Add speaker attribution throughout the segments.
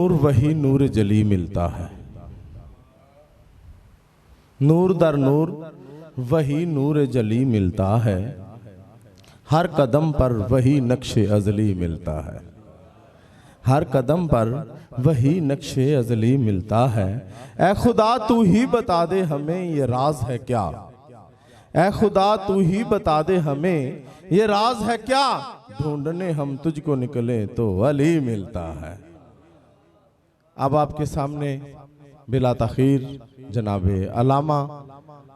Speaker 1: नूर वही नूर जली मिलता है, नूर दर नूर वही नूर जली मिलता है, हर कदम पर वही नक्शे अजली मिलता है, हर कदम पर वही नक्शे अजली मिलता है। ऐ खुदा तू ही बता दे हमें ये राज है क्या, ऐ खुदा तू ही बता दे हमें ये राज है क्या, ढूंढने हम तुझको निकले तो अली मिलता है। अब आपके सामने बिला तखीर जनाबे अलामा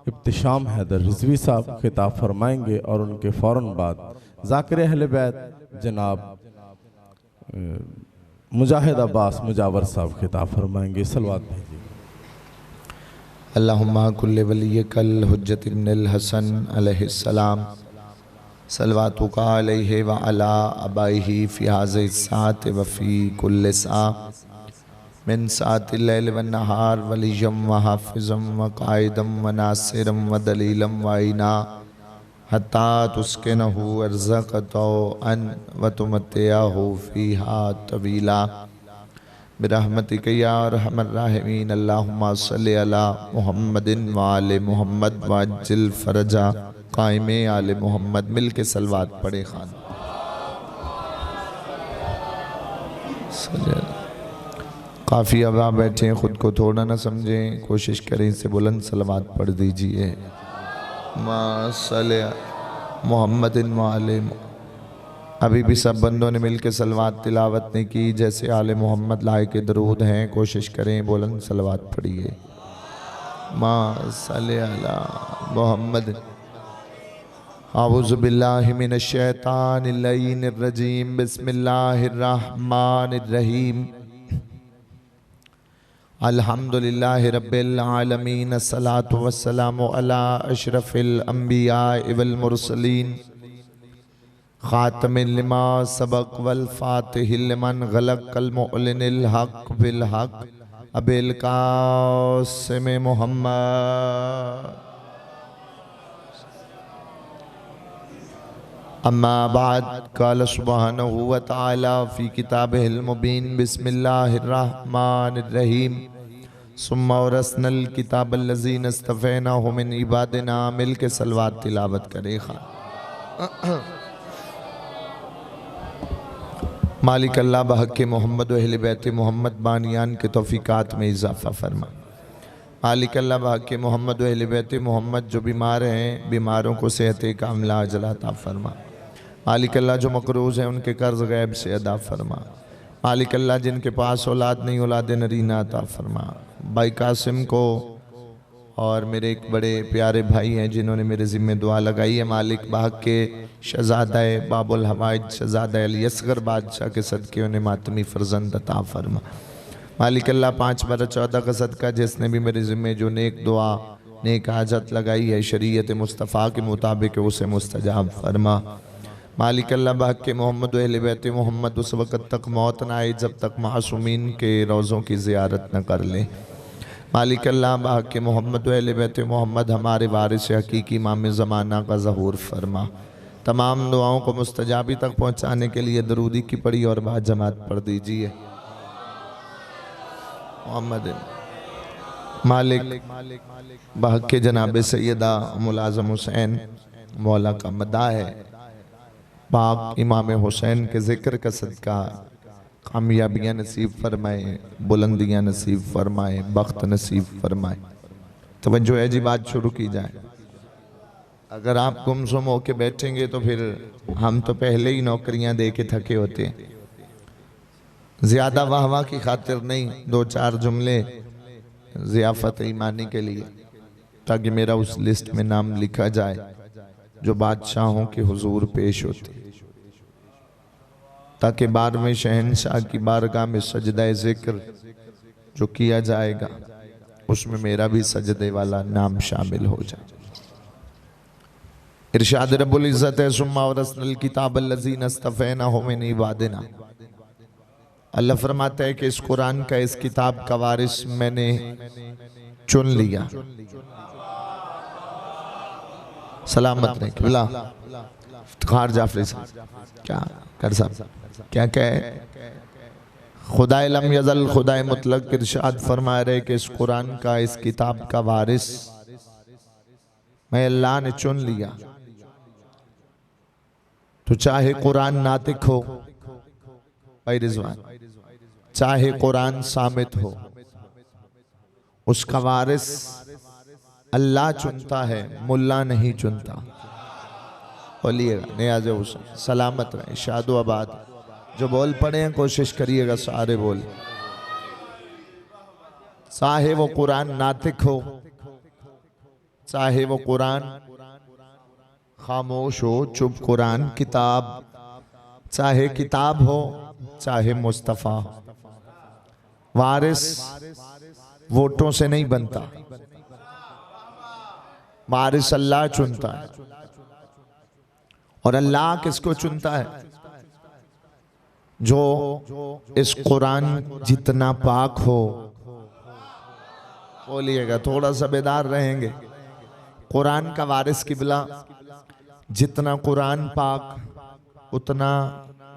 Speaker 1: इब्तिशाम हैदर रिजवी साहब खिताब फरमाएंगे और उनके फ़ौरन बाद ज़ाकिर अहले बैत जनाब मुजाहिद अब्बास मुजावर साहब खिताब फरमाएंगे। सलवात भेजिए।
Speaker 2: अल्लाहुम्मा कुल्ले वलियकल हुज्जत इब्नुल हसन अलैहिस्सलाम सलवातुका अलैहि व अला अबाइही फ़ी हाज़िहि साअत व फ़ी कुल्लि साअ मिन साअतिल लैल वन नहार वलिय्यम व हाफ़िज़म व क़ाइदम व नासिरम व दलीलम व ऐना हत्ता तुस्किनहु अर्ज़क़तौअन व तुमत्तिअहु फ़ीहा तवीला बिरहमतिक या अरहमर राहिमीन। अल्लाहुम्मा सल्लि अला मुहम्मदिन व आले मुहम्मद व अज्जिल फ़रजा क़ाइमे आले मुहम्मद। मिल के सलवात पढ़े खान। काफ़ी अब आप बैठे हैं, ख़ुद को थोड़ा ना समझें, कोशिश करें इससे बुलंद सलवात पढ़ दीजिए। मासले मोहम्मदिन वाले। अभी भी सब बंदों ने मिल के सलवात तिलावत नहीं की, जैसे आले मोहम्मद लाए के दरूद हैं, कोशिश करें बुलंद सलवात पढ़िए। मासले अला मोहम्मद। आऊज़ु बिल्लाहि मिनश शैतानिर लईनिर रजीम। बिस्मिल्लाहिर रहमानिर रहीम। अल्हम्दुलिल्लाहि रब्बिल आलमीन। अस्सलातु वस्सलामु अला अशरफिल अंबिया वल मुरसलीन। खातमिल लिमा सबक वल फातिहिल लिमन गलक कल मुअलिनिल हक बिल हक अबिल कासिम मुहम्मद। अम्मा बाद क़ाल सुब्हानहु व तआला फ़ी किताबिहिल मुबीन। बिस्मिल्लाहिर रहमानिर रहीम। सुम्मा औरसनल किताबल लज़ीना इस्तफ़ैनाहु मिन इबादिना। मिल के सलवात तिलावत करे खान। मालिक अल्लाह बहक़ मोहम्मद व अहले बैत मोहम्मद बानियान के तौफ़ीक़ात में इजाफ़ा फरमा। मालिक अल्लाह बहक़ मोहम्मद व अहले बैत मोहम्मद जो बीमार हैं, बीमारों को सेहत कामिला अजल अता फरमा। मालिक अल्लाह जो मक़रूज़ हैं उनके कर्ज़ गैब से अदा फरमा। मालिक अल्लाह जिनके पास औलाद नहीं, औलाद नरीना अता फरमा। भाई कासिम को और मेरे एक बड़े प्यारे भाई हैं जिन्होंने मेरे ज़िम्मे दुआ लगाई है, मालिक बहक़ के शहज़ादा बाबुल हवाइज शहज़ादा अली असग़र बादशाह के सदक़े उन्हें मातमी फ़र्ज़ंद अता फरमा। मालिक अल्लाह 5 बारह 14 का सदका जिसने भी मेरे ज़िम्मे जो नेक दुआ नेक हाजत लगाई है शरीयत मुस्तफ़ा के मुताबिक उसे मुस्तजाब फरमा। मालिक अल्लाह बहक़ मोहम्मद व अहले बैत मोहम्मद उस वक़्त तक मौत न आए जब तक मासूमीन के रोज़ों की ज़ियारत न कर ले। मालिक अल्लाह बहक़ मोहम्मद व अहले बैत मोहम्मद हमारे वारिस हकीकी इमाम ज़माना का ज़हूर फरमा। तमाम दुआओं को मुस्तजाबी तक पहुँचाने के लिए दरूदी की पढ़ी और बाद जमात पढ़ दीजिए। मोहम्मद मालिक बहक़ जनाब सैयदा मुलाज़म हुसैन मौला का मदा है, पाक इमाम हुसैन के ज़िक्र का सदका कामयाबियाँ नसीब फरमाए, बुलंदियाँ नसीब फरमाए, बख्त नसीब फरमाए। तवज्जो है जी, बात शुरू की जाए। अगर आप गुमसुम होके बैठेंगे तो फिर हम तो पहले ही नौकरियां दे के थके होते हैं। ज़्यादा वाह वाह की खातिर नहीं, 2-4 जुमले ज़ियाफ़त ईमानी के लिए, ताकि मेरा उस लिस्ट में नाम लिखा जाए जो बादशाहों के हुजूर पेश होते, ताकि 12वें शहंशाह की बारगाह में सजदा ज़िक्र जो किया जाएगा उसमें मेरा भी सजदे वाला नाम शामिल हो जाए। इरशाद रब्बुल इज़्ज़त है सुम्मा औरसनल किताबल लज़ीना इस्तफ़ैनाहु मिन इबादिना। अल्लाह फरमाता है कि इस कुरान का, इस किताब का वारिस मैंने चुन लिया। सलामत नहीं किबला इफ्तिखार जाफरी साहब क्या कर साहब क्या कहे खुदाए लम यज़ल खुदाए मुतलक इरशाद फरमा रहे कि इस कुरान का, इस किताब का वारिस मैं अल्लाह ने चुन लिया। तो चाहे कुरान नातिक हो भाई रिजवान, चाहे कुरान सामित हो, उसका वारिस अल्लाह चुनता है, मुल्ला नहीं चुनता। बोलिएगा नियाज़ हुसैन सलामत रहे, शादो आबाद। जो बोल पड़े हैं कोशिश करिएगा सारे बोल। चाहे वो कुरान नातिक हो, चाहे वो कुरान खामोश हो, चुप कुरान किताब, चाहे किताब हो चाहे मुस्तफ़ा, वारिस वोटों से नहीं बनता, वारिस अल्लाह चुनता है। और अल्लाह किसको चुनता है? जो इस कुरान जितना पाक हो। बोलिएगा थोड़ा सा बेदार रहेंगे। कुरान का वारिस किबला, जितना कुरान पाक उतना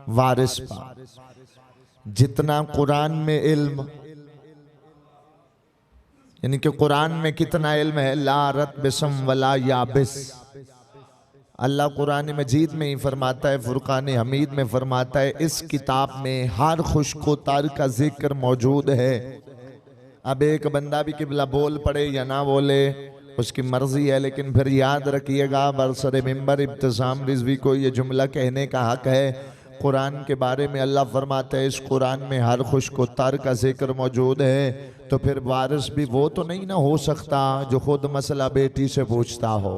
Speaker 2: वारिस पाक। जितना कुरान में इल्म, यानी कि कुरान में कितना इल्म है, ला रत बिसम वला याबिस। अल्लाह कुरान मजीद में ही फरमाता है, फुरकान हमीद में फरमाता है, इस किताब में हर खुश्को तार का जिक्र मौजूद है। अब एक बंदा भी किबला बोल पड़े या ना बोले उसकी मर्जी है, लेकिन फिर याद रखिएगा बरसरे मिंबर इब्तिसाम रिजवी को ये जुमला कहने का हक है। कुरान के बारे में अल्लाह फरमाता है, इस कुरान में हर खुश्को तार का जिक्र मौजूद है। तो फिर वारिस भी वो तो नहीं ना हो सकता जो खुद मसला बेटी से पूछता हो।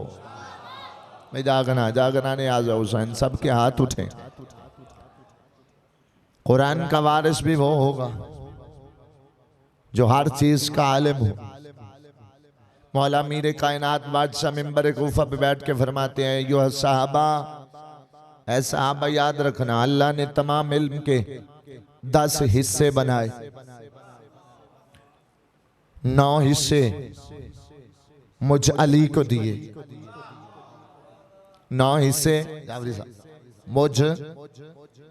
Speaker 2: मैं जागना ने आ जाओ हुसैन, सबके हाथ उठे। कुरान का वारिस भी वो होगा जो हर चीज का आलिम हो। मौला मीर कायनात बादशाह मिंबर कूफा पे बैठ के फरमाते हैं, यो साहबा, ऐ साहबा याद रखना, अल्लाह ने तमाम इल्म के 10 हिस्से बनाए, 9 हिस्से मुझ अली को दिए। 9 हिस्से मुझ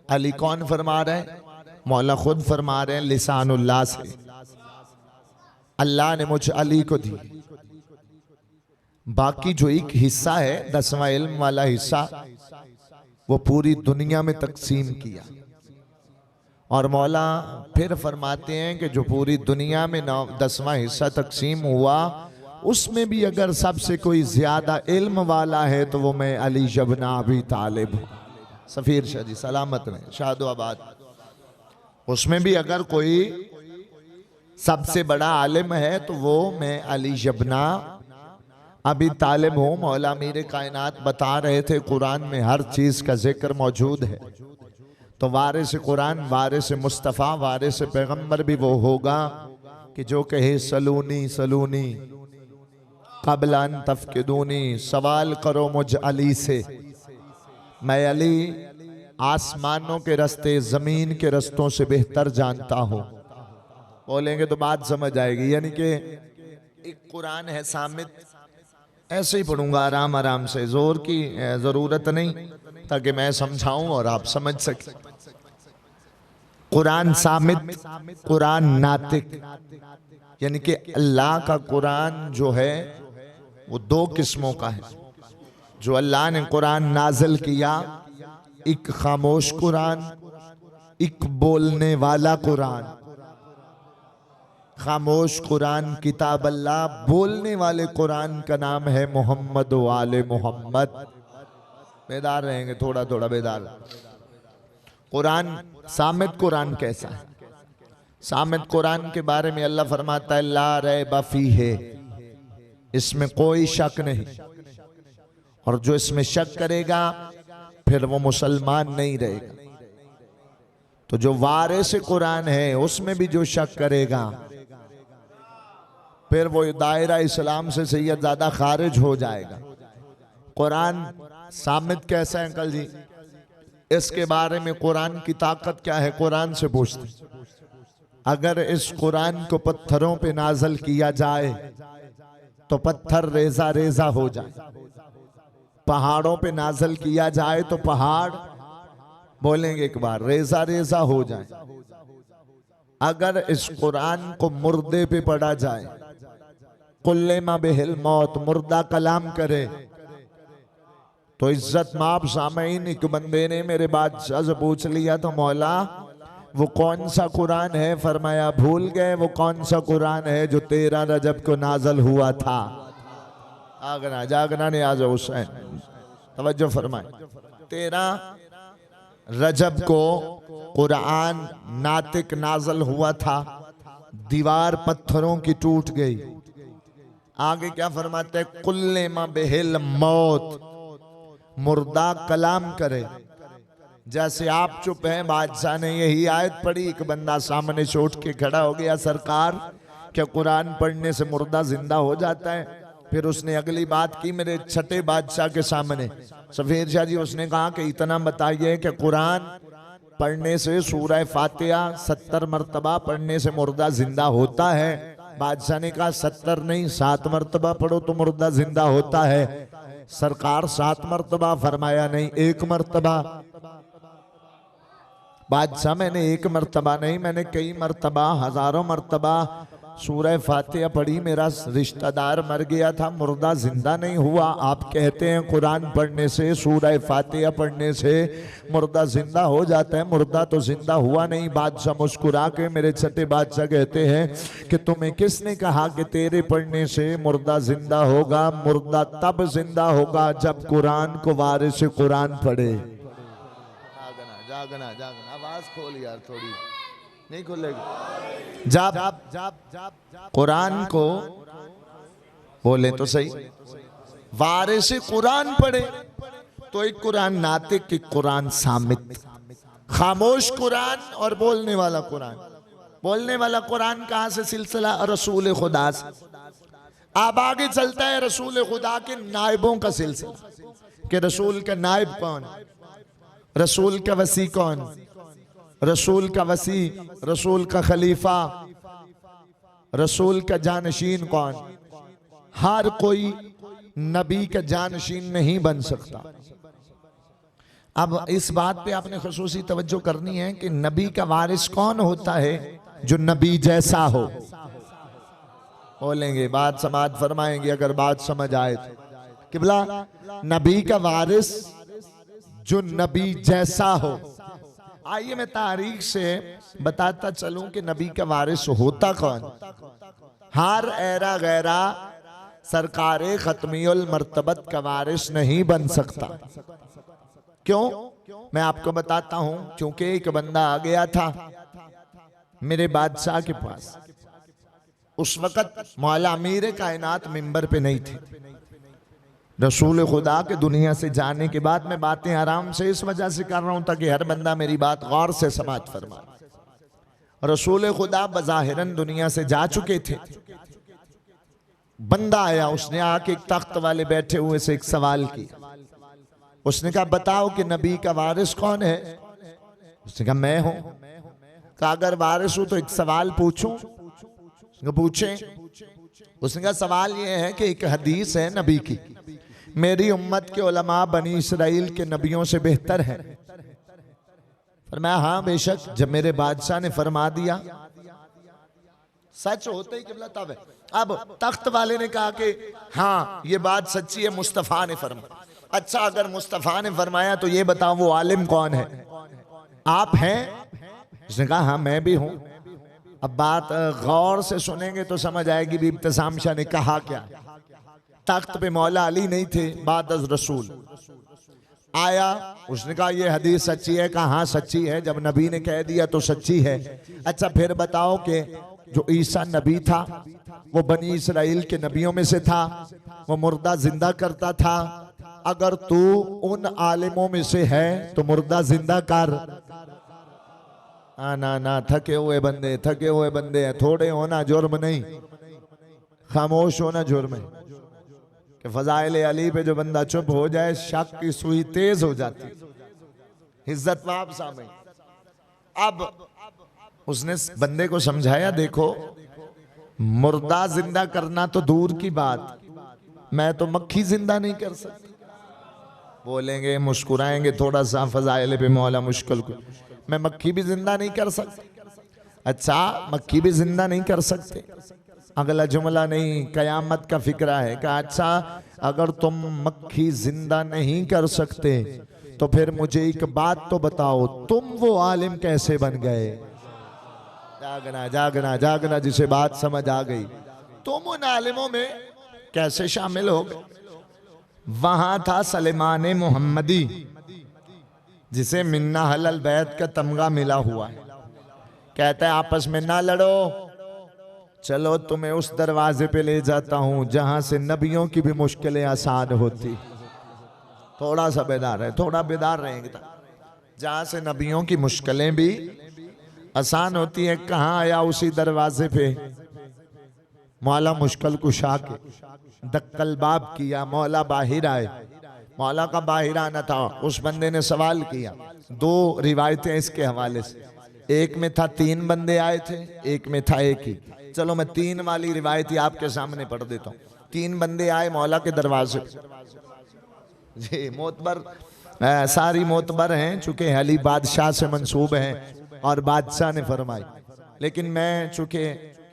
Speaker 2: अली। कौन फरमा रहे हैं? मौला खुद फरमा रहे हैं लिसानुल्लाह से, अल्लाह ने मुझ अली को दी। बाकी जो एक हिस्सा है 10वां इल्म वाला हिस्सा, वो पूरी दुनिया में तकसीम किया। और मौला फिर फरमाते हैं कि जो पूरी दुनिया में 10वां हिस्सा तकसीम हुआ, उसमें भी अगर सबसे कोई ज्यादा इल्म वाला है तो वो मैं अली जबना अबी तालिब हूं। सफीर शाह जी सलामत में, शादो आबाद। उसमें भी अगर कोई सबसे बड़ा आलिम है तो वो मैं अली जबना अबी तालिब हूं। मौला मीर कायनात बता रहे थे, कुरान में हर चीज का जिक्र मौजूद है। तो वारिस कुरान, वारिस मुस्तफ़ा, वारिस पैगंबर भी वो होगा कि जो कहे सलूनी सलूनी कबलान तफकिदूनी, सवाल करो मुझ अली से, मैं अली आसमानों के रास्ते जमीन के रास्तों से बेहतर जानता हूं। बोलेंगे तो बात समझ आएगी। यानी कि एक कुरान है सामित, ऐसे ही पढ़ूंगा आराम आराम से, जोर की जरूरत नहीं, ताकि मैं समझाऊं और आप समझ सकें। कुरान सामित, कुरान नातिक, यानी कि अल्लाह का कुरान जो है वो 2 किस्मों का है। जो अल्लाह ने कुरान नाजिल किया, एक खामोश कुरान, एक बोलने वाला कुरान। खामोश कुरान किताब अल्लाह, बोलने वाले कुरान का नाम है मोहम्मद वाले मोहम्मद। बेदार रहेंगे, थोड़ा थोड़ा बेदार। कुरान सामित कुरान कैसा है? सामित कुरान के बारे में अल्लाह फरमाता है, ला रैब फीहे, इसमें कोई शक नहीं। और जो इसमें शक करेगा फिर वो मुसलमान नहीं रहेगा। तो जो वारिस कुरान है उसमें भी जो शक करेगा फिर वो दायरा इस्लाम से सैयद ज़्यादा खारिज हो जाएगा। कुरान सामित कैसा है अंकल जी? इसके बारे में कुरान की ताकत क्या है? कुरान से पूछते, अगर इस कुरान को पत्थरों पे नाजल किया जाए तो पत्थर रेजा रेजा हो जाए, पहाड़ों पे नाजल किया जाए तो पहाड़, बोलेंगे एक बार, रेजा रेजा हो जाए। अगर इस कुरान को मुर्दे पे पढ़ा जाए, कुल्ले मा बेहिल मौत, मुर्दा कलाम करे तो इज्जत माप। सामईन, एक बंदे ने मेरे बादशाह से पूछ लिया तो मौला वो कौन सा कुरान है? फरमाया भूल गए वो कौन सा कुरान है जो 13 रजब को नाजल हुआ था। आगना जागना ने आज हुसैन तवज्जो फरमाए। 13 रजब को कुरान नातिक नाजल हुआ था, दीवार पत्थरों की टूट गई। आगे क्या फरमाते? कुल्ले मा बेहिल मौत, मुर्दा कलाम करे। जैसे आप चुप हैं, बादशाह ने यही आयत पढ़ी, एक बंदा सामने से उठ के खड़ा हो गया, सरकार क्या कुरान पढ़ने से मुर्दा जिंदा हो जाता है? फिर उसने अगली बात की मेरे छठे बादशाह के सामने, सफेद शाह जी, उसने कहा कि इतना बताइए कि कुरान पढ़ने से, सूरह फातिहा 70 मरतबा पढ़ने से मुर्दा जिंदा होता है? बादशाह ने कहा 70 नहीं, 7 मरतबा पढ़ो तो मुर्दा जिंदा होता है। सरकार 7 मरतबा? फरमाया नहीं, 1 मरतबा। बादशाह मैंने 1 मरतबा नहीं, मैंने कई मरतबा, हजारों मरतबा सूरह फातिहा पढ़ी, मेरा रिश्तेदार मर गया था, मुर्दा जिंदा नहीं हुआ। आप कहते हैं कुरान पढ़ने से, सूरह फातिहा पढ़ने से मुर्दा जिंदा हो जाता है, मुर्दा तो जिंदा हुआ नहीं। बादशाह मुस्कुरा के, मेरे छठे बादशाह कहते हैं कि तुम्हें किसने कहा कि तेरे पढ़ने से मुर्दा जिंदा होगा? मुर्दा तब जिंदा होगा जब कुरान को वारिस कुरान पढ़े। जागना जागना जागना, आवाज खोल यार, थोड़ी नहीं खुलेगी। जब कुरान को बोले तो सही, वारिस कुरान पढ़े तो एक कुरान नातिक, एक कुरान सामित। खामोश कुरान और बोलने वाला कुरान। बोलने वाला कुरान कहां से? सिलसिला रसूल खुदा से। अब आगे चलता है रसूल खुदा के नायबों का सिलसिला कि रसूल का नायब कौन, रसूल का वसी कौन, रसूल का वसी, रसूल का खलीफा, रसूल का जानशीन कौन। हर कोई नबी का जानशीन नहीं बन सकता। अब इस बात पे आपने खुसूसी तवज्जो करनी है कि नबी का वारिस कौन होता है? जो नबी जैसा हो। बोलेंगे, बात समाज फरमाएंगे अगर बात समझ आए तो। किबला, नबी का वारिस जो नबी जैसा हो। आइए मैं तारीख से बताता चलूं कि नबी का वारिस होता कौन। हर एरा गैरा सरकारे खत्मियुल मर्तबत का वारिस नहीं बन सकता। क्यों? मैं आपको बताता हूं। क्योंकि एक बंदा आ गया था मेरे बादशाह के पास। उस वक्त मौला अमीर कायनात मिंबर पे नहीं थे। रसूल खुदा के दुनिया से जाने के बाद मैं बातें आराम से इस वजह से कर रहा हूं ताकि हर बंदा मेरी बात गौर से समझ फरमाए। रसूल खुदा बज़ाहिरन दुनिया से जा चुके थे। बंदा आया, उसने आके एक तख्त वाले बैठे हुए से एक सवाल किया। उसने कहा बताओ कि नबी का वारिस कौन है? उसने कहा मैं हूं। कहा अगर वारिस हूं तो एक सवाल पूछूं? पूछे। उसने कहा सवाल ये है कि एक हदीस है नबी की, मेरी उम्मत के उलमा बनी इसराइल के नबियों से बेहतर है। फरमाया हाँ बेशक। जब मेरे बादशाह ने फरमा दिया, सच होते ही किबला तब है। अब तख्त वाले ने कहा कि हाँ ये बात सच्ची है, मुस्तफ़ा ने फरमाया। अच्छा अगर मुस्तफ़ा ने फरमाया तो ये बताओ वो आलिम कौन है? आप हैं? उसने कहा हाँ मैं भी हूं। अब बात गौर से सुनेंगे तो समझ आएगी भी इब्तिसाम शाह ने कहा क्या। तख्त पे मौला अली नहीं थे, बाद अज रसूल आया। उसने कहा ये हदीस सच्ची है? कहा हाँ सच्ची है। जब नबी ने कह दिया तो सच्ची है। अच्छा फिर बताओ कि जो ईसा नबी था वो बनी इसराइल के नबियों में से था, वो मुर्दा जिंदा करता था। अगर तू उन आलिमों में से है तो मुर्दा जिंदा कर। ना ना, थके हुए बंदे, थके हुए बंदे हैं। थोड़े होना जुर्म नहीं, खामोश होना जुर्म है। कि फजाइल अली पे जो बंदा चुप हो जाए शक की सुई तेज हो जाती। इज्जत वाप सामने। अब उसने बंदे को समझाया, देखो मुर्दा जिंदा करना तो दूर की बात, मैं तो मक्खी जिंदा नहीं कर सकती। बोलेंगे, मुस्कुराएंगे थोड़ा सा, फजाइल पे मौला मुश्किल को, मैं मक्खी भी जिंदा नहीं कर सकता। अच्छा मक्खी भी जिंदा नहीं कर सकते? अगला जुमला नहीं, कयामत का फिक्रा है। कहा अच्छा अगर तुम मक्खी जिंदा नहीं कर सकते तो फिर मुझे एक बात तो बताओ, तुम वो आलिम कैसे बन गए? जागना जागना जागना, जिसे बात समझ आ गई, तुम उन आलिमों में कैसे शामिल हो गए? वहां था सलेमान मोहम्मदी, जिसे मिन्ना हलल बैत का तमगा मिला हुआ है। कहता है आपस में ना लड़ो, चलो तुम्हें उस दरवाजे पे ले जाता हूं जहां से नबियों की भी मुश्किलें आसान होती। थोड़ा सा बेदार है, थोड़ा बेदार रहेंगे, जहां से नबियों की मुश्किलें भी आसान होती है। कहां आया? उसी दरवाजे पे मौला मुश्किल कुशा के दक्कल बाब किया, मौला बाहिर आए। मौला का बाहिर आना था, उस बंदे ने सवाल किया। दो रिवायतें इसके हवाले से, एक में था 3 बंदे आए थे, एक में था एक ही। चलो मैं 3 वाली रिवायत ही आपके सामने पढ़ देता हूँ। 3 बंदे आए मौला के दरवाजे जी, मोतबर सारी मोतबर हैं, चूंकि अली बादशाह से मंसूब हैं और बादशाह ने फरमाई, लेकिन मैं चूंकि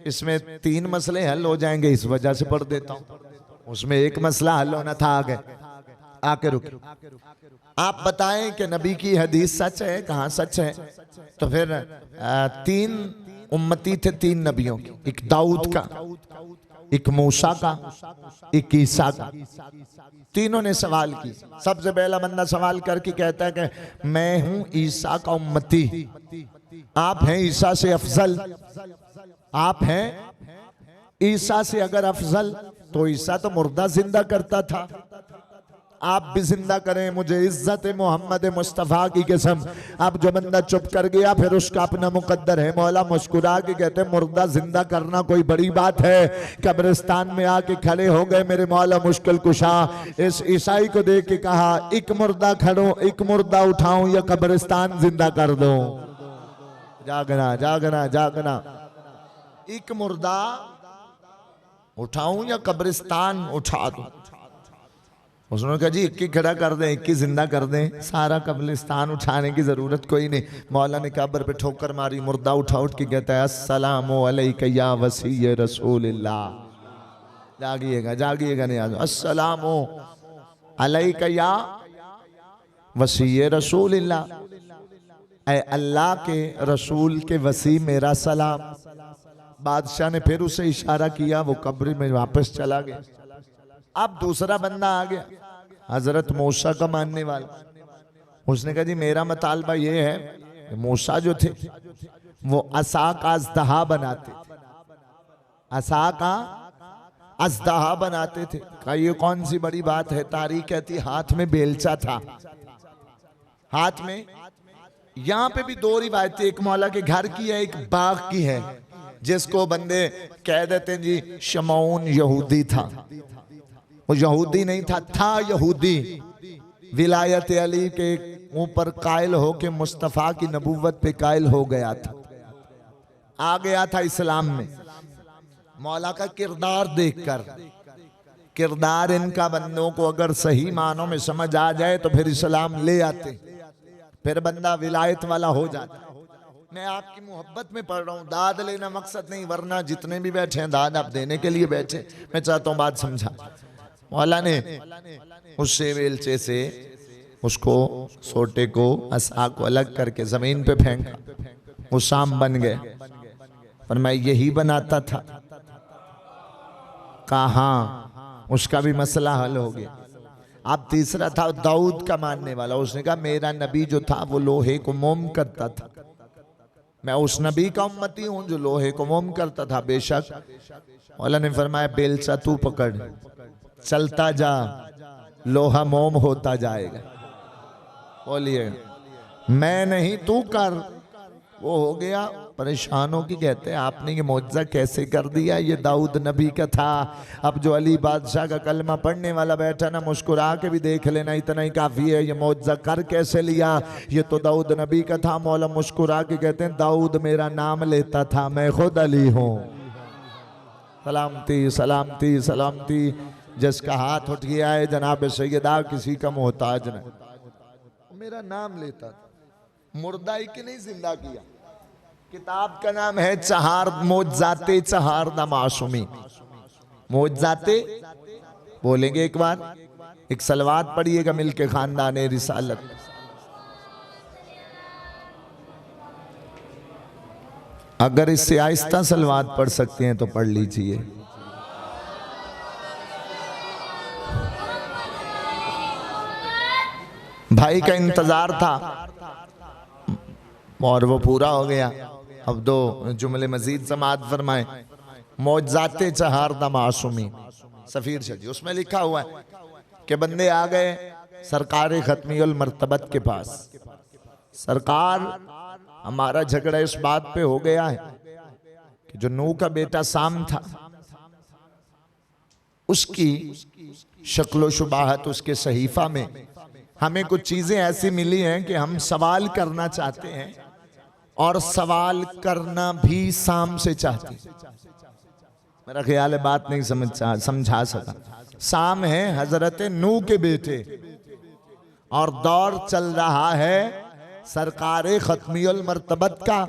Speaker 2: इसमें 3 मसले हल हो जाएंगे इस वजह से पढ़ देता हूँ। उसमें एक मसला हल होना था, आके रुके। आप बताएं कि नबी की हदीस सच है? कहाँ सच है? तो फिर 3 उम्मती थे 3 नबियों की, एक दाऊद का, एक मूसा का, एक ईसा का। तीनों ने सवाल की। सबसे पहला बंदा सवाल करके कहता है कि मैं हूं ईसा का उम्मती, आप हैं ईसा से अफजल, आप हैं ईसा से अगर अफजल तो ईसा तो मुर्दा जिंदा करता था, आप भी जिंदा करें, मुझे इज्जत मोहम्मद मुस्तफ़ा की कसम। अब जो बंदा चुप कर गया फिर उसका अपना मुकद्दर है। मौला मुस्कुरा के कहते मुर्दा जिंदा करना कोई बड़ी बात है? कब्रिस्तान में आके खड़े हो गए मेरे मौला मुश्किल कुशा। इस ईसाई को देख के कहा एक मुर्दा खड़ो, एक मुर्दा उठाऊं या कब्रिस्तान जिंदा कर दो? जागना जागना जागना, एक मुर्दा उठाऊं या कब्रिस्तान उठा दूं? उसने कहा जी एक ही खड़ा कर दें, एक ही जिंदा कर दें, सारा कब्रिस्तान उठाने की जरूरत कोई नहीं। मौला ने कब्र पे ठोकर मारी, मुर्दा उठ के कहता है अस्सलामु अलैका या वसी रसूलिल्लाह। जागिएगा जागिएगा, नहीं आज अस्सलामु अलैका या वसी रसूलिल्लाह, ऐ अल्लाह के रसूल के वसी मेरा सलाम। बादशाह ने फिर उसे इशारा किया, वो कब्र में वापस चला गया। अब दूसरा बंदा आ गया, हजरत मूसा का मानने वाला। उसने कहा जी मेरा मुतालबा ये है, मूसा जो थे वो असा का अज़दहा बनाते थे, असा का अज़दहा बनाते थे। कहा ये कौन सी बड़ी बात है? तारीख कहती हाथ में बेलचा था, हाथ में। यहाँ पे भी 2 रिवायतें, एक मौला के घर की है, एक बाग की है, जिसको बंदे कह देते हैं जी शमऊन यहूदी था। वो यहूदी नहीं था, था यहूदी। विलायत अली के ऊपर कायल हो के मुस्तफ़ा की नबूवत पे कायल हो गया था, आ गया था इस्लाम में। मौला का किरदार देखकर, किरदार इनका बंदों को अगर सही मानों में समझ आ जाए तो फिर इस्लाम ले आते, फिर बंदा विलायत वाला हो जाता। मैं आपकी मोहब्बत में पढ़ रहा हूँ, दाद लेना मकसद नहीं, वरना जितने भी बैठे हैं दाद आप देने के लिए बैठे। मैं चाहता हूँ बात समझा। मौला ने उससे बेलचे से उसको सोटे को असा को अलग करके जमीन पे फेंका, वो शाम बन गए। पर मैं यही बनाता था। कहा उसका भी मसला हल हो गया। अब तीसरा था दाऊद का मानने वाला। उसने कहा मेरा नबी जो था वो लोहे को मोम करता था, मैं उस नबी का उम्मती हूं जो लोहे को मोम करता था। बेशक मौला ने फरमाया बेलचा तू पकड़, चलता जा, लोहा मोम होता जाएगा। बोलिए मैं नहीं तू कर। वो हो गया। परेशानों की कहते हैं आपने ये मौजज़ा कैसे कर दिया? ये दाऊद नबी का था। अब जो अली बादशाह का कलमा पढ़ने वाला बैठा ना, मुस्कुरा के भी देख लेना, इतना ही काफ़ी है। ये मौजज़ा कर कैसे लिया? ये तो दाऊद नबी का था। मौला मुस्कुरा के कहते हैं दाऊद मेरा नाम लेता था, मैं खुद अली हूँ। सलामती सलामती सलामती। जिसका हाथ उठ गया है जनाब सैयदा किसी का मोहताज नहीं। मेरा नाम लेता था, मुर्दा ही कि नहीं जिंदा किया। किताब का नाम है चहार मोजाते चहार द मासूमी। मोजाते बोलेंगे एक बार, एक सलवात पढ़िएगा मिलके, खानदान रिसालत। अगर इससे आहिस्ता सलवात पढ़ सकते हैं तो पढ़ लीजिए। भाई का इंतजार था और वो पूरा हो गया। अब दो जुमले मजीद समाअत फरमाए। मौजाते चहार द मासूमी, सफीर शजी, उसमें लिखा हुआ है कि बंदे आ गए सरकार खत्मीउल मर्तबत के पास। सरकार, हमारा झगड़ा इस बात पे हो गया है कि जो नूह का बेटा साम था, उसकी शक्लो शुबाहत, उसके सहीफा में हमें कुछ चीजें ऐसी मिली हैं कि हम सवाल करना चाहते हैं और सवाल करना भी साम से चाहते हैं। मेरा ख्याल है बात नहीं समझा सका। साम है हजरत नूह के बेटे और दौर चल रहा है सरकार खत्मीउल मर्तबत का।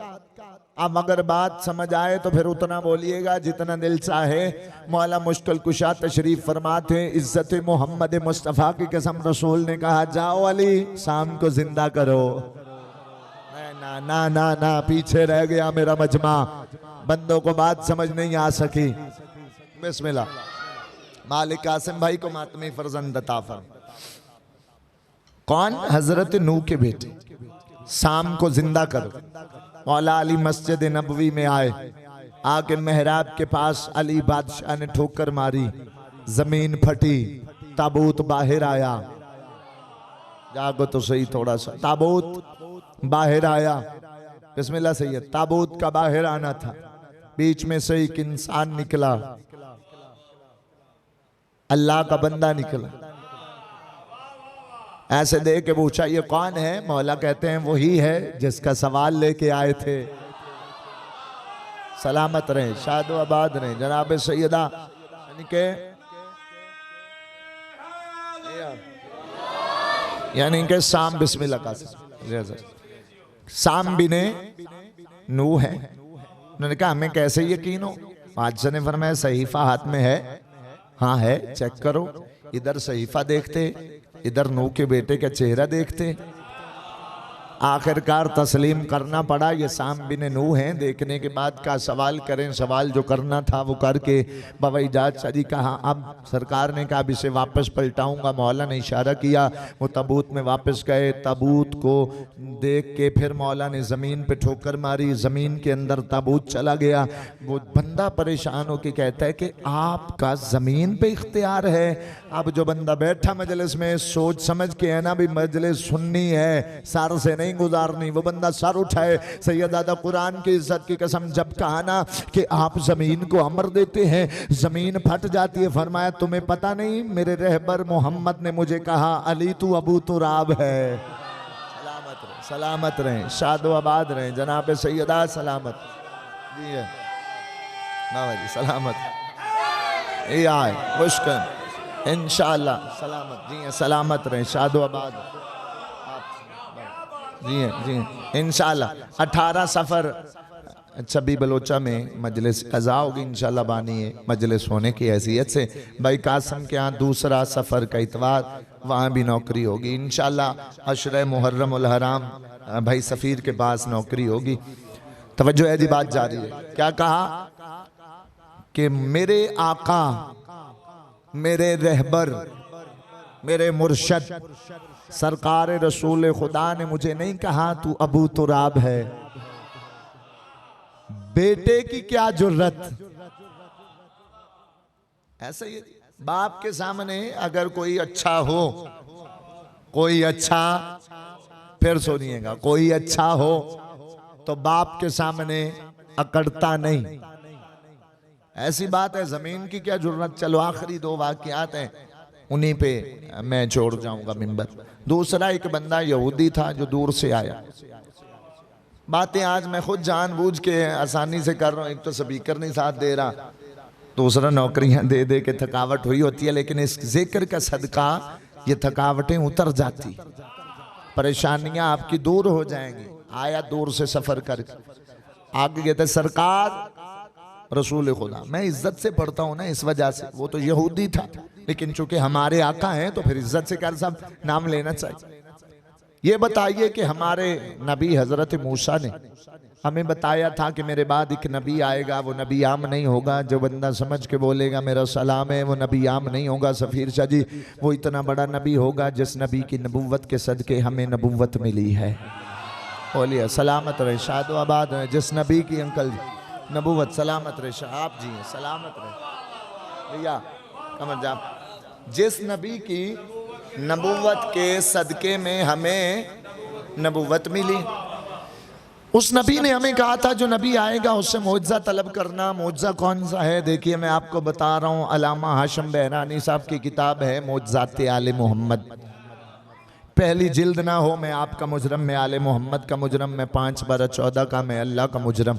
Speaker 2: अब अगर बात समझ आए तो फिर उतना बोलिएगा जितना दिल चाहे। मौला मुश्किल कुशा तशरीफ फरमाते, इज्जत मोहम्मद मुस्तफ़ा की कसम रसूल ने कहा, जाओ अली शाम को जिंदा करो। ना ना ना ना, पीछे रह गया मेरा मजमा, बंदों को बात समझ नहीं आ सकी। बिस्मिल्लाह। मालिक कासिम भाई को मातमी फरजंद अता फरमा। कौन? हजरत नूह के बेटे। शाम को जिंदा करो। मौला अली मस्जिद नबवी में आए, आके मेहराब के पास अली बादशाह ने ठोकर मारी, जमीन फटी, ताबूत बाहर आया। जागो तो सही थोड़ा सा। ताबूत बाहर आया। बिस्मिल्लाह सैयद। ताबूत का बाहर आना था, बीच में से एक इंसान निकला, अल्लाह का बंदा निकला। ऐसे देख के पूछा, ये कौन है? मौला कहते हैं वही है जिसका सवाल लेके आए थे। सलामत रहे, शादो आबाद रहे जनाब सैयदा यानी के शाम, बिस्मिल्लाह का शाम बिने नूह है। उन्होंने कहा हमें कैसे यकीन हो? बादशाह ने फरमाया सहीफा हाथ में है। हाँ है, चेक करो। इधर सहीफा देखते, इधर नूह के बेटे का चेहरा देखते। आखिरकार तस्लीम करना पड़ा, ये साम बिन नूह हैं। देखने के बाद का सवाल करें, सवाल जो करना था वो करके बाबा इजाज शाह जी कहा। अब सरकार ने कहा अब इसे वापस पलटाऊंगा। मौला ने इशारा किया, वो ताबूत में वापस गए। ताबूत को देख के फिर मौला ने ज़मीन पे ठोकर मारी, ज़मीन के अंदर ताबूत चला गया। वो बंदा परेशान होकर कहता है कि आपका ज़मीन पे इख्तियार है। अब जो बंदा बैठा मजलिस में सोच समझ के है ना भी मजलिस सुननी है, सर से नहीं गुजारनी, वो बंदा सर उठाए। सैयदादा कुरान की इज्जत की कसम जब कहा ना कि आप जमीन को अमर देते हैं, जमीन फट जाती है। फरमाया तुम्हें पता नहीं, मेरे रहबर मोहम्मद ने मुझे कहा अली तू अबू तुराब है। सलामत रहे, शादो आबाद रहे जनाब सैयदा। सलामत जी है ना जी, सलामत ये आए मुश्किल इंशाअल्लाह। सलामत जी है, सलामत रहे, शादो आबाद जी हैं, जी हैं इंशाअल्लाह। 18 सफ़र छब्बी बलोचा में मजलिस अज़ा होगी इंशाअल्लाह। बानी है मजलिस होने की हैसियत से भाई कासिम के यहाँ दूसरा सफ़र का इतवार, वहाँ भी नौकरी होगी इंशाअल्लाह। अशरे मुहर्रम उल हराम भाई सफ़ीर के पास नौकरी होगी। तवज्जो है जी, बात जारी है। क्या कहा कि मेरे आका, मेरे रहबर, मेरे मुर्शद सरकार रसूल खुदा ने मुझे नहीं कहा तू अबू तुराब है। बेटे की क्या जुर्रत। ऐसा ही बाप के सामने अगर कोई अच्छा हो, कोई अच्छा, फिर सुनिएगा, कोई अच्छा हो तो बाप के सामने अकड़ता नहीं। ऐसी बात है, जमीन की क्या जुर्रत। चलो आखिरी 2 वाकयात हैं, उन्हीं पे मैं छोड़ जाऊंगा मिंबर। दूसरा, एक बंदा यहूदी था जो दूर से आया। बातें आज मैं खुद जानबूझ के आसानी से कर रहा हूँ। एक तो स्पीकर नहीं साथ दे रहा, दूसरा नौकरियां दे दे के थकावट हुई होती है। लेकिन इस जिक्र का सदका ये थकावटें उतर जाती, परेशानियां आपकी दूर हो जाएंगी। आया दूर से सफर करके, आगे कहते सरकार रसूल खुदा। मैं इज्जत से पढ़ता हूँ ना इस वजह से, वो तो यहूदी था लेकिन चूंकि हमारे आका हैं तो फिर इज्जत से कर सब नाम लेना चाहिए। ये बताइए कि हमारे नबी हजरत मूसा ने हमें बताया था कि मेरे बाद एक नबी आएगा, वो नबी आम नहीं होगा। जो बंदा समझ के बोलेगा मेरा सलाम है, वो नबी आम नहीं होगा सफ़ीर शाह जी, वो इतना बड़ा नबी होगा जिस नबी की नबूवत के सदके हमें नबूवत मिली है। बोलिए सलामत रहे शाद आबाद है जिस नबी की अंकल जी नबूवत, सलामत रहे शाह आप जी सलामत रहे भैया कमर जा, जिस नबी की नबूवत के सदके में हमें नबूवत मिली। उस नबी ने हमें कहा था जो नबी आएगा उससे मुआवजा तलब करना। मुआवजा कौन सा है? देखिए मैं आपको बता रहा हूँ, अल्लामा हाशिम बहरानी साहब की किताब है मुअज्जाते आले मोहम्मद, पहली जिल्द ना हो। मैं आपका मुजरम, मैं आले मोहम्मद का मुजरम, मैं 5/14 का, मैं अल्लाह का मुजरम।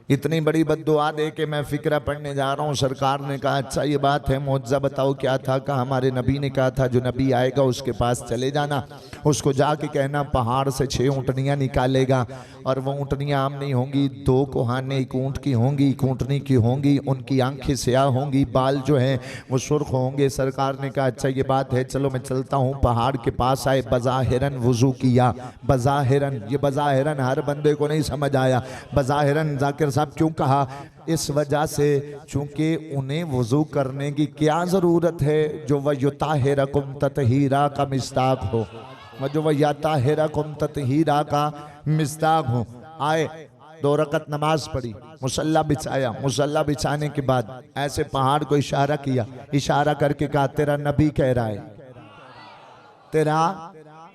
Speaker 2: इतनी बड़ी बद्दुआ दे के मैं फिक्रा पढ़ने जा रहा हूँ। सरकार ने कहा अच्छा ये बात है, मुआवजा बताओ क्या था? कहा हमारे नबी ने कहा था जो नबी आएगा उसके पास चले जाना, उसको जाके कहना पहाड़ से 6 ऊँटनियाँ निकालेगा और वो ऊँटनियाँ आम नहीं होंगी, 2 कोहाने एक ऊँट की होंगी, एक ऊँटनी की होंगी, उनकी आंखें स्याह होंगी, बाल जो हैं वो सुर्ख होंगे। सरकार ने कहा अच्छा ये बात है, चलो मैं चलता हूँ। पहाड़ के पास आए, बज़ाहिरन वुज़ू किया। बज़ाहिरन, ये बज़ाहिरन हर बंदे को नहीं समझ आया। बज़ाहिरन जाकिर साहब क्यों कहा? इस वजह से चूंकि उन्हें वुज़ू करने की क्या ज़रूरत है? जो वयुताहिरकुम ततहीरा का मिस्ताक हो, जो वयुताहिरकुम ततहीरा का मिस्ताक हो। आए 2 रकत नमाज पढ़ी, मुसल्ला बिछाया, मुसल्ला बिछाने के बाद ऐसे पहाड़ को इशारा किया, इशारा करके कहा तेरा नबी कह रहा है, तेरा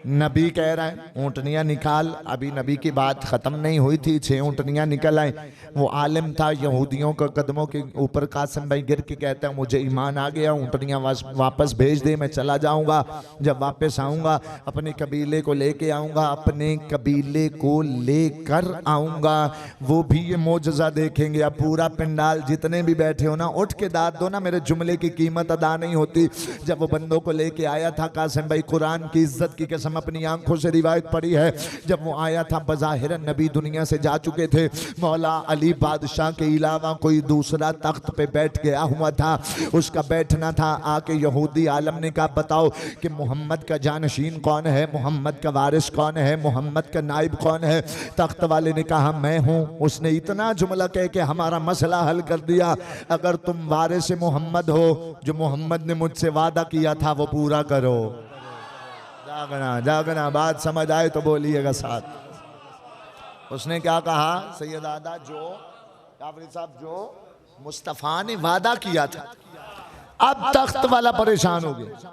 Speaker 2: नबी कह रहा है ऊँटनियाँ निकाल। अभी नबी की बात ख़त्म नहीं हुई थी, 6 ऊँटनियाँ निकल आई। वो आलिम था यहूदियों का कदमों के ऊपर, कासिम भाई गिर के कहता है मुझे ईमान आ गया, ऊँटनियाँ वापस भेज दे, मैं चला जाऊँगा। जब वापस आऊँगा अपने कबीले को लेके आऊँगा, अपने कबीले को लेकर आऊँगा। वो भी ये मोजज़ा देखेंगे। अब पूरा पिंडाल जितने भी बैठे हो ना उठ के दाद दो ना, मेरे जुमले की कीमत अदा नहीं होती। जब वो बंदों को लेके आया था कासिम भाई, कुरान की इज्जत की कसम अपनी आंखों से रिवायत पढ़ी है, जब वो आया था बज़ाहिरन नबी दुनिया से जा चुके थे। मौला अली बादशाह के अलावा कोई दूसरा तख्त पे बैठ गया हुआ था, उसका बैठना था। आके यहूदी आलम ने कहा बताओ कि मोहम्मद का जानशीन कौन है, मोहम्मद का वारिस कौन है, मोहम्मद का नाइब कौन है? तख्त वाले ने कहा मैं हूँ। उसने इतना जुमला कह के हमारा मसला हल कर दिया। अगर तुम वारिस मोहम्मद हो, जो मोहम्मद ने मुझसे वादा किया था वो पूरा करो। जागना जागना, बात समझ आए तो बोलिएगा साथ। उसने क्या कहा? सैयद आदा जो काफरी साहब, जो मुस्तफ़ा ने वादा किया था। अब तख्त वाला परेशान हो गया,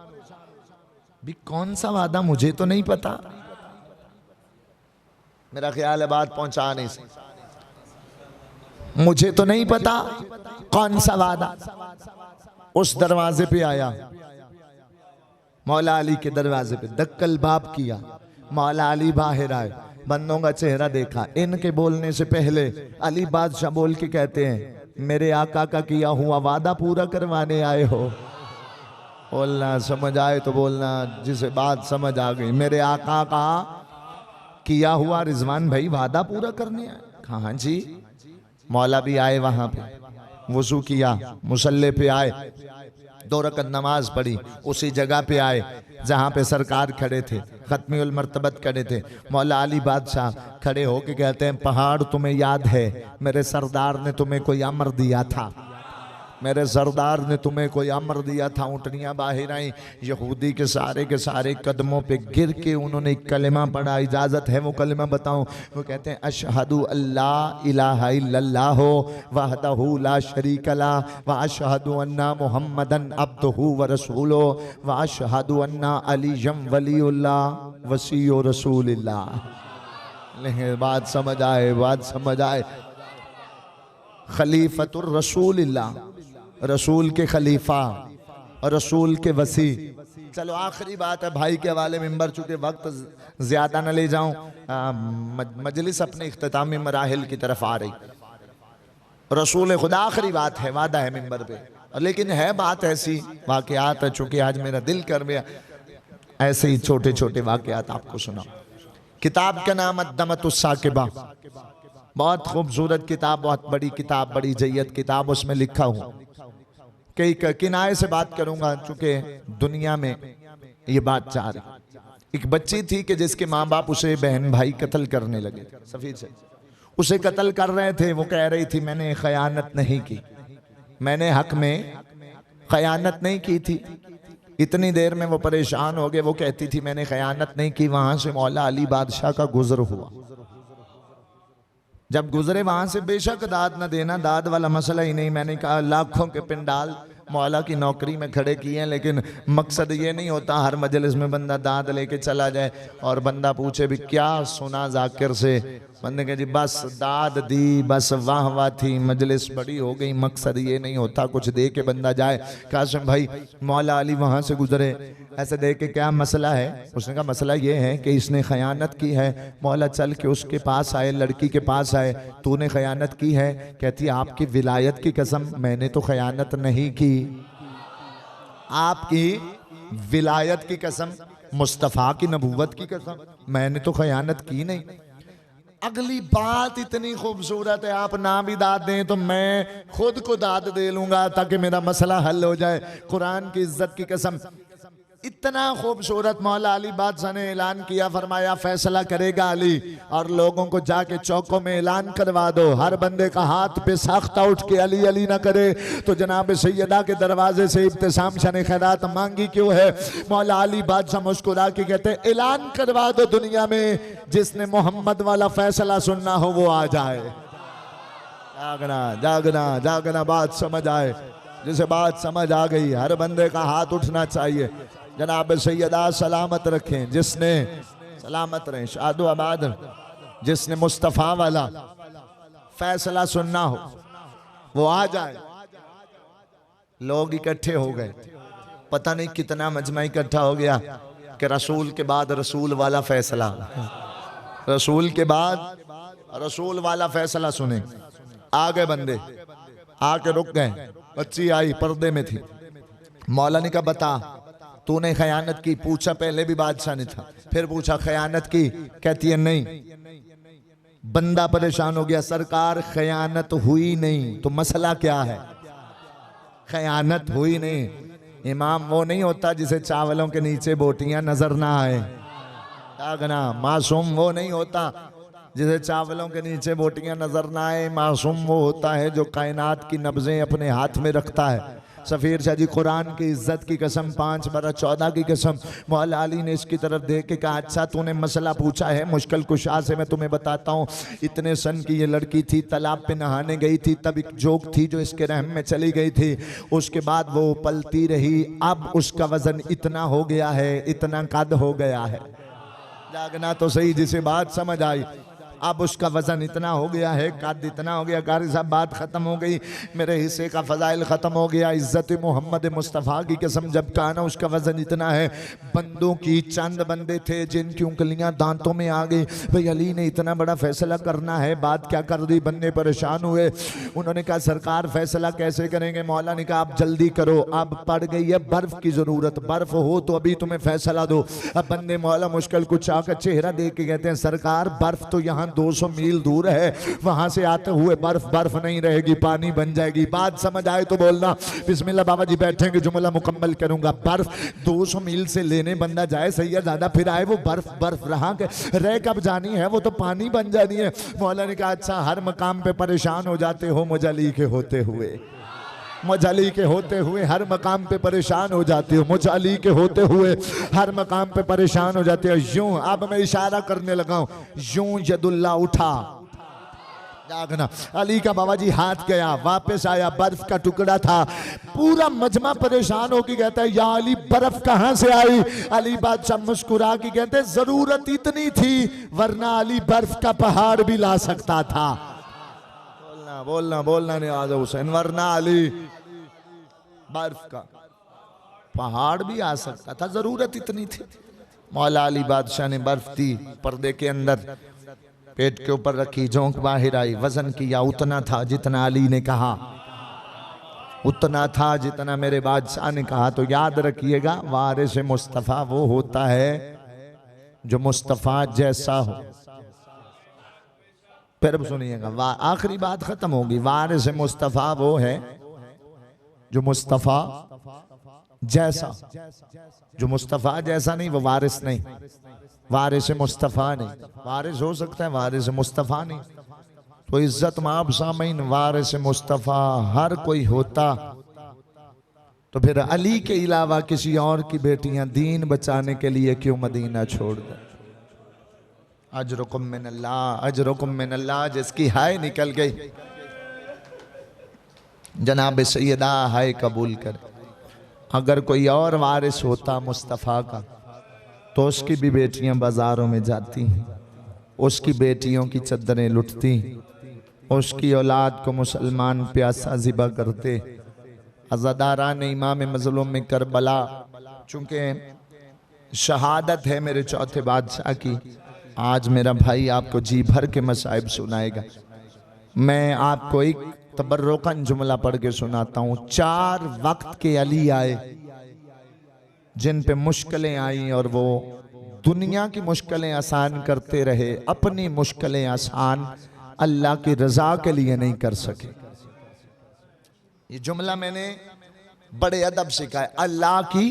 Speaker 2: भी कौन सा वादा मुझे तो नहीं पता। मेरा ख्याल है बात पहुंचा नहीं सकता। मुझे तो नहीं पता कौन सा वादा। उस दरवाजे पे आया, मौला अली के दरवाजे पे दक्कल बाप किया। मौला अली बाहर आए, बंदों का चेहरा देखा। इनके बोलने से पहले अली बादशाह बोल के कहते हैं मेरे आका का किया हुआ वादा पूरा करवाने आए हो। बोलना समझ आए तो बोलना, जिसे बात समझ आ गई। मेरे आका का किया हुआ रिजवान भाई वादा पूरा करने आए। कहाँ जी? मौला भी आए, वहां पे वुज़ू किया, मुसल्ले पे आए, 2 रकत नमाज पढ़ी। उसी जगह पे आए जहाँ पे सरकार खड़े थे, खत्मीउल मर्तबत खड़े थे। मौला अली बादशाह खड़े होके कहते हैं पहाड़ तुम्हें याद है मेरे सरदार ने तुम्हें कोई अमर दिया था, मेरे सरदार ने तुम्हें कोई अमर दिया था। ऊँटनियाँ बाहर आई, यहूदी के सारे कदमों पे गिर के उन्होंने कलिमा पढ़ा। इजाज़त है वो कलिमा बताऊं? वो कहते हैं अशहदु अल्ला इलाहा इल्लल्लाह वहदहु ला शरीका ला व अशहदु अन्ना मुहम्मदन अब्दुहु व रसूलुहु व अशहदु अन्ना अलीयम वलीउल्लाह वसीयु रसूलिल्लाह। लेकिन बात समझ आए, बात समझ आए। खलीफतुर रसूलिल्लाह, रसूल के खलीफा और रसूल के वसी। चलो आखिरी बात है भाई के हवाले मिंबर, चूँकि वक्त ज़्यादा न ले जाऊँ, मजलिस अपने इख्तितामी मराहिल की तरफ आ रही। रसूल खुदा आखिरी बात है, वादा है मिंबर पे, लेकिन है बात ऐसी, वाक़यात है। चूँकि आज मेरा दिल कर गया ऐसे ही छोटे छोटे वाक़यात आपको सुना। किताब का नाम अद्दमतुस साकिबा, बहुत खूबसूरत किताब, बहुत बड़ी किताब, बड़ी जय्यत किताब, उसमें लिखा हूँ कई किनारे से बात करूंगा चूंकि दुनिया में ये बात चाह रही। एक बच्ची थी कि जिसके माँ बाप उसे बहन भाई कत्ल करने लगे, सफीर से उसे कत्ल कर रहे थे। वो कह रही थी मैंने खयानत नहीं की, मैंने हक में खयानत नहीं की थी। इतनी देर में वो परेशान हो गए। वो कहती थी मैंने खयानत नहीं की। वहां से मौला अली बादशाह का गुजर हुआ। जब गुजरे वहां से, बेशक दाद न देना, दाद वाला मसला ही नहीं। मैंने कहा लाखों के पिंडाल मौला की नौकरी में खड़े किए हैं, लेकिन मकसद ये नहीं होता हर मजलिस में बंदा दाद लेके चला जाए और बंदा पूछे भी क्या सुना जाकिर से। बंदे कहे जी बस दाद दी, बस वाह वाह थी, मजलिस बड़ी हो गई। मकसद ये नहीं होता कुछ दे के बंदा जाए। कासिम भाई मौला अली वहां से गुजरे, ऐसे देख के क्या मसला है? उसने कहा मसला ये है कि इसने खयानत की है। मौला चल के उसके पास आए, लड़की के पास आए, तूने खयानत की है? कहती आपकी विलायत की कसम मैंने तो खयानत नहीं की। आपकी विलायत की कसम, मुस्तफ़ा की नबूवत की कसम, मैंने तो खयानत की नहीं। अगली बात इतनी खूबसूरत है, आप ना भी दाद दें तो मैं खुद को दाद दे लूंगा ताकि मेरा मसला हल हो जाए। कुरान की इज्जत की कसम, इतना खूबसूरत मौला अली बादशाह ने ऐलान किया, फरमाया फैसला करेगा अली। और लोगों को जाके चौकों में ऐलान करवा दो, हर बंदे का हाथ पे साख्ता उठ के अली अली ना करे तो जनाब सैयदा के दरवाजे से इब्तिसाम शान खैरात मांगी क्यों है? मौला अली बादशाह मुस्कुरा के कहते ऐलान करवा दो दुनिया में, जिसने मोहम्मद वाला फैसला सुनना हो वो आ जाए। जागना जागना जागना, बात समझ आए। जिसे बात समझ आ गई हर बंदे का हाथ उठना चाहिए। जनाब सैयदा सलामत रखें, जिसने सलामत रहे शादो आबाद, जिसने मुस्तफ़ा वाला फैसला सुनना हो वो आ जाए। लोग इकट्ठे हो गए, पता नहीं कितना मजमा इकट्ठा हो गया कि रसूल के बाद रसूल वाला फैसला, रसूल के बाद रसूल वाला फैसला सुने। आ गए बंदे, आके रुक गए। बच्ची आई, पर्दे में थी। मौला ने कहा बता तूने खयानत की? पूछा पहले भी बादशाह ने था, फिर पूछा खयानत की? कहती है नहीं। बंदा परेशान हो गया, सरकार खयानत हुई नहीं तो मसला क्या है? खयानत हुई नहीं। इमाम वो नहीं होता जिसे चावलों के नीचे बोटियां नजर ना आए। जागना, मासूम वो नहीं होता जिसे चावलों के नीचे बोटियां नजर ना आए। मासूम वो होता है जो कायनात की नब्जें अपने हाथ में रखता है। सफ़ीर शाह जी कुरान की इज्जत की कसम, 5/14 की कसम, मौला अली ने इसकी तरफ देख के कहा अच्छा तूने मसला पूछा है, मुश्किल कुशा से मैं तुम्हें बताता हूँ। इतने सन की ये लड़की थी, तालाब पे नहाने गई थी, तब एक जोक थी जो इसके रहम में चली गई थी। उसके बाद वो पलती रही, अब उसका वजन इतना हो गया है, इतना कद हो गया है। जागना तो सही, जिसे बात समझ आई। अब उसका वजन इतना हो गया है, कद इतना हो गया। कारी साहब बात खत्म हो गई, मेरे हिस्से का फजाइल खत्म हो गया। इज्जत मोहम्मद मुस्तफ़ा की कसम, जब कहा ना उसका वजन इतना है। बंदों की चंद बंदे थे जिनकी उंगलियां दांतों में आ गई। भाई अली ने इतना बड़ा फैसला करना है, बात क्या कर दी? बंदे परेशान हुए। उन्होंने कहा सरकार फैसला कैसे करेंगे? मौला ने कहा आप जल्दी करो, अब पड़ गई है बर्फ की जरूरत, बर्फ हो तो अभी तुम्हें फैसला दो। अब बंदे मौला मुश्किल कुछ आकर चेहरा देख के कहते हैं सरकार बर्फ तो यहाँ 200 मील दूर है, वहां से आते हुए बर्फ बर्फ नहीं रहेगी, पानी बन जाएगी। बात समझ आए तो बोलना। बिस्मिल्लाह बाबा जी बैठेंगे, जुमला मुकम्मल करूंगा। बर्फ 200 मील से लेने बंदा जाए सैयद ज्यादा, फिर आए वो बर्फ बर्फ रह कब जानी है, वो तो पानी बन जानी है। मौला ने कहा अच्छा हर मकाम पे परेशान हो जाते हो मुजली के होते हुए, मुजली के होते हुए हर मकाम पे परेशान हो जाते हो, मुजली के होते हुए हर मकाम पे परेशान हो जाते हो। यूं अब मैं इशारा करने लगा हूं, यूं यदुल्ला उठा। जागना, अली का बाबा जी हाथ गया, वापस आया, बर्फ का टुकड़ा था। पूरा मजमा परेशान होकर कहता है या अली बर्फ कहां से आई? अली बादशाह मुस्कुरा के कहते जरूरत इतनी थी वरना अली बर्फ का पहाड़ भी ला सकता था। बोलना बोलना नहीं आजा हुसैन, वरना अली बर्फ का पहाड़ भी आ सकता था, जरूरत इतनी थी। मौला अली बादशाह ने बर्फ दी, पर्दे के अंदर पेट के ऊपर रखी, झोंक बाहर आई, वजन किया, उतना था जितना अली ने कहा, उतना था जितना मेरे बादशाह ने कहा। तो याद रखिएगा वारिस मुस्तफ़ा वो होता है जो मुस्तफ़ा जैसा हो। फिर अब सुनिएगा, आखिरी बात खत्म होगी। वारिस मुस्तफ़ा वो है जो मुस्तफ़ा जैसा, जो मुस्तफ़ा जैसा नहीं वो वारिस नहीं, वारिस मुस्तफ़ा नहीं। वारिस हो सकता है, वारिस मुस्तफ़ा नहीं। तो इज्जत माब सामीन, वारिस मुस्तफ़ा हर कोई होता तो फिर अली के अलावा किसी और की बेटियां दीन बचाने के लिए क्यों मदीना छोड़ दें। अजरुकुम मिनल्लाह, अजरुकुम मिनल्लाह। जिसकी हाय निकल गई जनाब सैयदा हाय कबूल कर। अगर कोई और वारिस होता मुस्तफ़ा का तो उसकी भी बेटियां बाजारों में जाती, उसकी बेटियों की चद्दरें लुटती, उसकी औलाद को मुसलमान प्यासा ज़िबा करते। अज़ादारान इमाम मज़लूम में करबला, चूँकि शहादत है मेरे चौथे बादशाह की, आज मेरा भाई आपको जी भर के मसाइब सुनाएगा। मैं आपको एक तबर्रुकन जुमला पढ़ के सुनाता हूँ। 4 वक्त के अली आए जिन पे मुश्किलें आई और वो दुनिया की मुश्किलें आसान करते रहे, अपनी मुश्किलें आसान अल्लाह की रजा के लिए नहीं कर सके। ये जुमला मैंने बड़े अदब से कहा है, अल्लाह की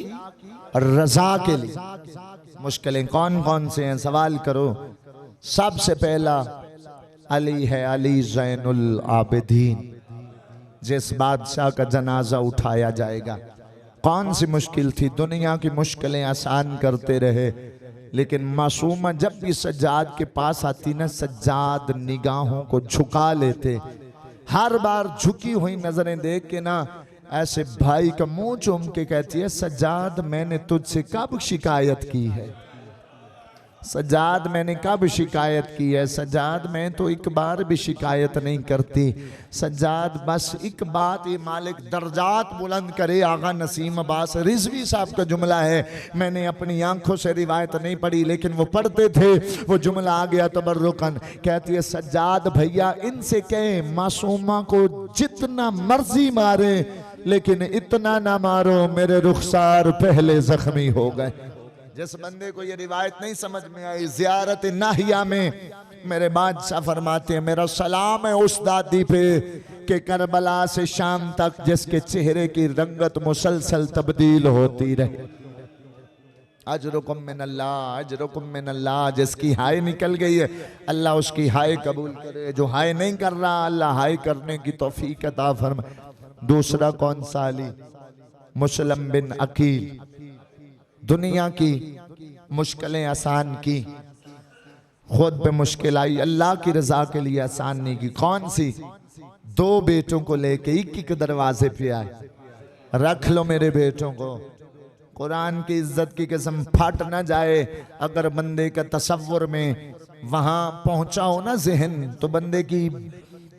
Speaker 2: रजा के लिए। मुश्किलें कौन कौन से हैं सवाल करो। सबसे पहला अली है, अली ज़ैनुल आबिदीन, जिस बादशाह का जनाजा उठाया जाएगा। कौन सी मुश्किल थी, दुनिया की मुश्किलें आसान करते रहे, लेकिन मासूमा जब भी सज्जाद के पास आती ना, सज्जाद निगाहों को झुका लेते। हर बार झुकी हुई नजरें देख के ना ऐसे भाई का मुंह चूम के कहती है, सज्जाद मैंने तुझसे कब शिकायत की है, सज्जाद मैंने कब शिकायत की है, सज्जाद मैं तो एक बार भी शिकायत नहीं करती, सज्जाद बस एक बात, ये मालिक दर्जात बुलंद करे। आगा नसीम अब्बास रिजवी साहब का जुमला है, मैंने अपनी आंखों से रिवायत नहीं पढ़ी लेकिन वो पढ़ते थे, वो जुमला आ गया तबर्रुकन। कहती है सज्जाद भैया इनसे कहें मासूमा को जितना मर्जी मारे लेकिन इतना ना मारो मेरे रुखसार पहले जख्मी हो गए। जिस बंदे को ये रिवायत नहीं समझ में आई, ज़ियारत नाहिया में मेरे बादशाह फरमाते हैं, मेरा सलाम है उस दादी पे कि करबला से शाम तक जिसके चेहरे की रंगत मुसलसल तब्दील होती रहे। अजरुकुम मिनल्लाह, अजरुकुम मिनल्लाह। जिसकी हाय निकल गई है अल्लाह उसकी हाय कबूल करे, जो हाय नहीं कर रहा अल्लाह हाय करने की तौफीक अता फरमाए। दूसरा कौन सा अली, मुसलम बिन अकील। दुनिया की मुश्किलें आसान की, खुद पे मुश्किल आई, अल्लाह की रजा के लिए आसान नहीं की। कौन सी, 2 बेटों को लेके एक दरवाजे पे आए, रख लो मेरे बेटों को, कुरान की इज्जत की कसम फट ना जाए। अगर बंदे का तसव्वुर में वहां पहुंचा हो ना जहन, तो बंदे की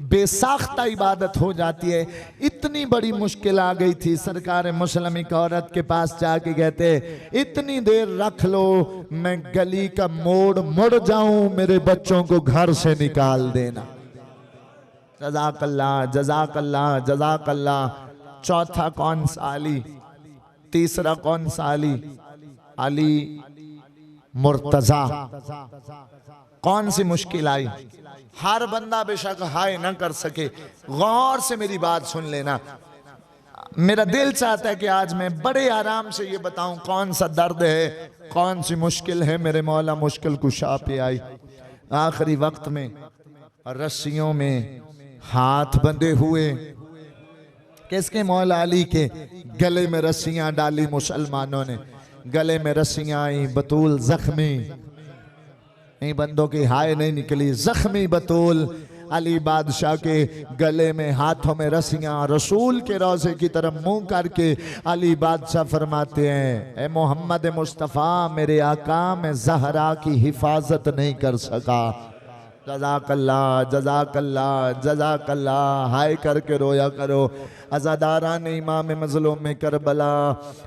Speaker 2: बेसाख्ता इबादत हो जाती है। इतनी बड़ी मुश्किल आ गई थी, सरकार मुसलम एक औरत के पास जाके कहते इतनी देर रख लो, मैं गली का मोड़ मुड़ जाऊं, मेरे बच्चों को घर से निकाल देना। जज़ाकल्लाह जज़ाकल्लाह जज़ाकल्लाह। चौथा कौन सा अली, तीसरा कौन सा अली, अली मुर्तजा। कौन सी मुश्किल आई, हर बंदा बेशक हाय ना कर सके। गौर से मेरी बात सुन लेना, मेरा दिल चाहता है कि आज मैं बड़े आराम से ये बताऊं कौन सा दर्द है, कौन सी मुश्किल है मेरे मौला मुश्किल कुशा पे आई। आखिरी वक्त में रस्सियों में हाथ बंधे हुए, किसके, मौला अली के। गले में रस्सियां डाली मुसलमानों ने, गले में रस्सियां आई, बतूल जख्मी, नहीं बंदों की हाय नहीं निकली, जख्मी बतूल। अली बादशाह के गले में हाथों में रस्सियां, रसूल के रोज़े की तरफ मुंह करके अली बादशाह फरमाते हैं, ए मोहम्मद मुस्तफ़ा मेरे आका, मैं ज़हरा की हिफाजत नहीं कर सका। जज़ाकल्लाह जज़ाकल्लाह जज़ाकल्लाह। हाय करके रोया करो। अज़ादारान इमाम मज़लूम में करबला,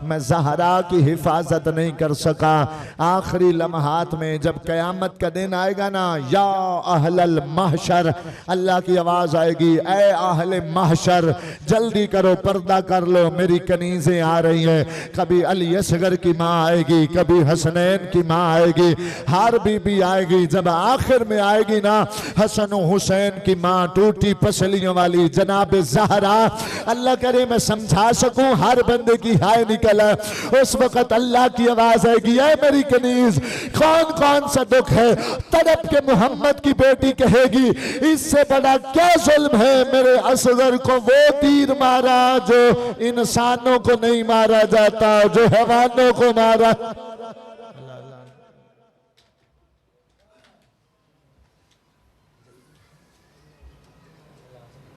Speaker 2: मैं ज़हरा की हिफाजत नहीं कर सका। आखिरी लम्हात में जब क़यामत का दिन आएगा ना, या अहलल महशर, अल्लाह की आवाज़ आएगी, ए अहले महशर जल्दी करो, पर्दा कर लो, मेरी कनीज़ें आ रही हैं। कभी अली असगर की माँ आएगी, कभी हसनैन की माँ आएगी, हर बीबी आएगी। जब आखिर में आएगी
Speaker 3: मदीना, हसन हुसैन की माँ टूटी पसलियों वाली जनाब ज़हरा। अल्लाह करे मैं समझा सकूं, हर बंदे की हाय निकल है। उस वक्त अल्लाह की आवाज आएगी, ऐ मेरी कनीज कौन कौन सा दुख है, तड़प के मोहम्मद की बेटी कहेगी इससे बड़ा क्या जुल्म है मेरे असगर को वो तीर मारा जो इंसानों को नहीं मारा जाता, जो हैवानों को मारा।